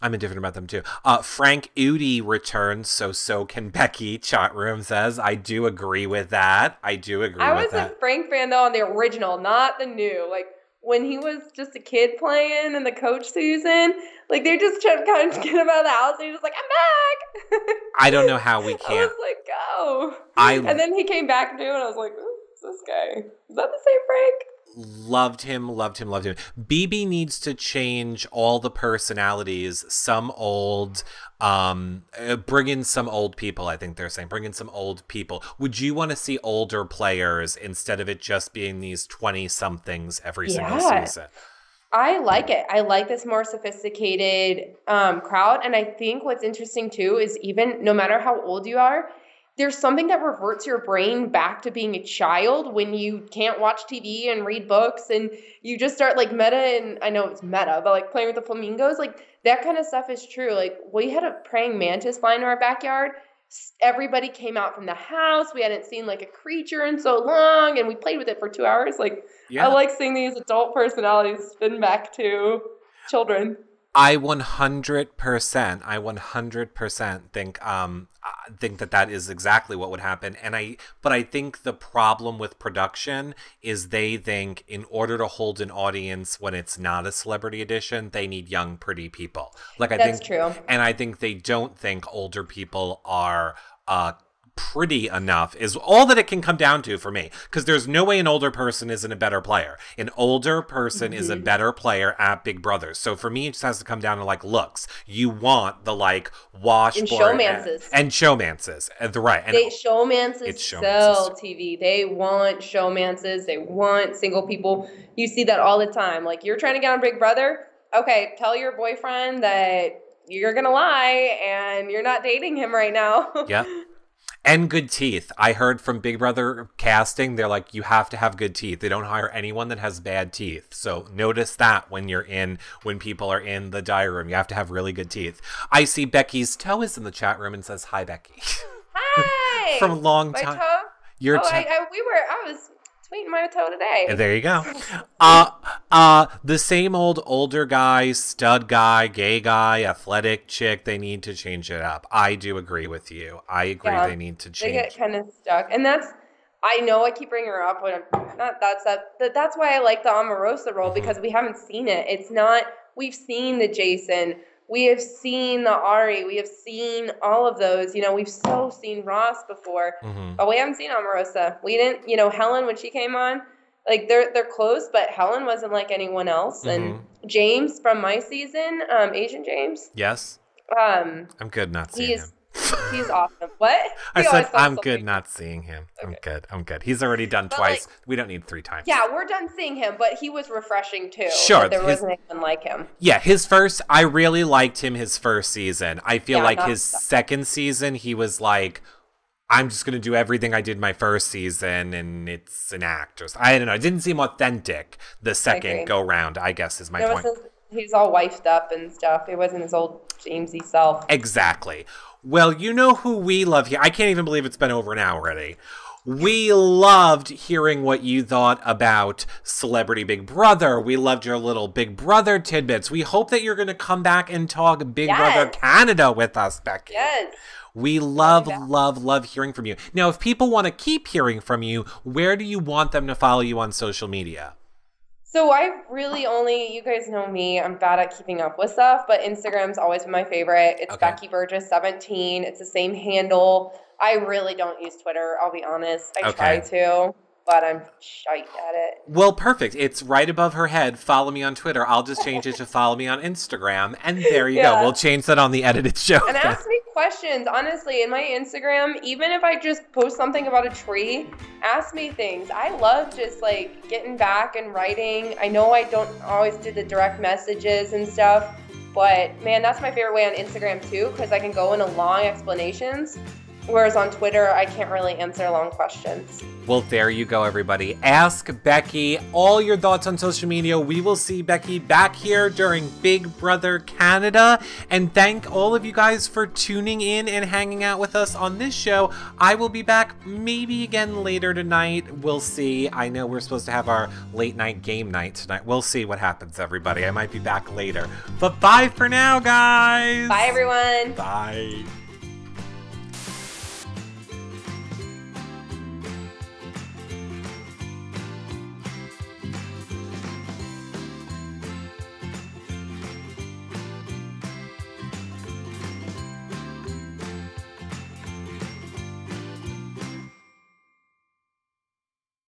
I'm indifferent about them too. Frank Udi returns, so can Becky. Chat room says, I do agree with that. I was a Frank fan though on the original, not the new. Like when he was just a kid playing in the coach season, like they just tried to kind of get him out of the house, and he was like, I'm back. I don't know how we can't. I was like, go. And then he came back new, and I was like, who's this guy? Is that the same Frank? Loved him. BB needs to change all the personalities. Some old, bring in some old people, I think they're saying. Bring in some old people. Would you want to see older players instead of it just being these 20-somethings every single season? I like it. I like this more sophisticated crowd. And I think what's interesting too is even no matter how old you are, there's something that reverts your brain back to being a child when you can't watch TV and read books and you just start like meta, and I know it's meta, but like playing with the flamingos, like that kind of stuff is true. Like we had a praying mantis fly in our backyard. Everybody came out from the house. We hadn't seen like a creature in so long, and we played with it for 2 hours. Like I like seeing these adult personalities spin back to children. I 100% think that is exactly what would happen. But I think the problem with production is they think in order to hold an audience when it's not a celebrity edition, they need young, pretty people. That's true. And I think they don't think older people are pretty enough is all that it can come down to for me, because there's no way an older person isn't a better player. An older person is a better player at Big Brother. So for me, it just has to come down to like looks. You want the like washboard and showmances. Right. And showmances sell TV. They want showmances. They want single people. You see that all the time. Like you're trying to get on Big Brother. Okay, tell your boyfriend that you're gonna lie and you're not dating him right now. Yeah. And good teeth. I heard from Big Brother casting, they're like, you have to have good teeth. They don't hire anyone that has bad teeth. So notice that when people are in the diary room, you have to have really good teeth. I see Becky's toe is in the chat room and says, hi, Becky. Hi. From a long time. My toe? I was tweeting my toe today. And there you go. The same older guy, stud guy, gay guy, athletic chick, they need to change it up. I do agree with you. I agree they need to change. They get kind of stuck. And I know I keep bringing her up, but that's why I like the Omarosa role, because we haven't seen it. It's not, we've seen the Jason, we have seen the Ahri, we have seen all of those. You know, we've seen Ross before, but we haven't seen Omarosa. We didn't, Helen, when she came on, like they're close, but Helen wasn't like anyone else. And James from my season, Asian James. Yes. Um, I'm good not seeing him. He's awesome. What? I said I'm good not seeing him. Okay. I'm good. He's already done But, twice. like, We don't need 3 times. yeah, we're done seeing him, but he was refreshing too. Sure, That there wasn't anyone like him. Yeah, I really liked him his first season. I feel like his second season, he was like, I'm just going to do everything I did my first season, and it's an act. I don't know. It didn't seem authentic the second go round, I guess, is my point. He's all wifed up and stuff. It wasn't his old Jamesy self. Exactly. Well, you know who we love here. I can't even believe it's been over an hour already. We loved hearing what you thought about Celebrity Big Brother. We loved your little Big Brother tidbits. We hope that you're going to come back and talk Big Brother Canada with us, Becky. Yes. We love hearing from you. Now, if people want to keep hearing from you, where do you want them to follow you on social media? So I really you guys know me, I'm bad at keeping up with stuff, but Instagram's always been my favorite. It's Becky Burgess 17. It's the same handle. I really don't use Twitter, I'll be honest. I try to, but I'm shite at it. Well, perfect. It's right above her head. Follow me on Twitter. I'll just change it to follow me on Instagram, and there you go. We'll change that on the edited show. And ask me questions, honestly, in my Instagram, even if I just post something about a tree, ask me things. I love just like getting back and writing. I know I don't always do the direct messages and stuff, but man, that's my favorite way on Instagram too, because I can go into long explanations. Whereas on Twitter, I can't really answer long questions. Well, there you go, everybody. Ask Becky all your thoughts on social media. We will see Becky back here during Big Brother Canada. And thank all of you guys for tuning in and hanging out with us on this show. I will be back maybe again later tonight. We'll see. I know we're supposed to have our late night game night tonight. We'll see what happens, everybody. I might be back later. But bye for now, guys. Bye, everyone. Bye.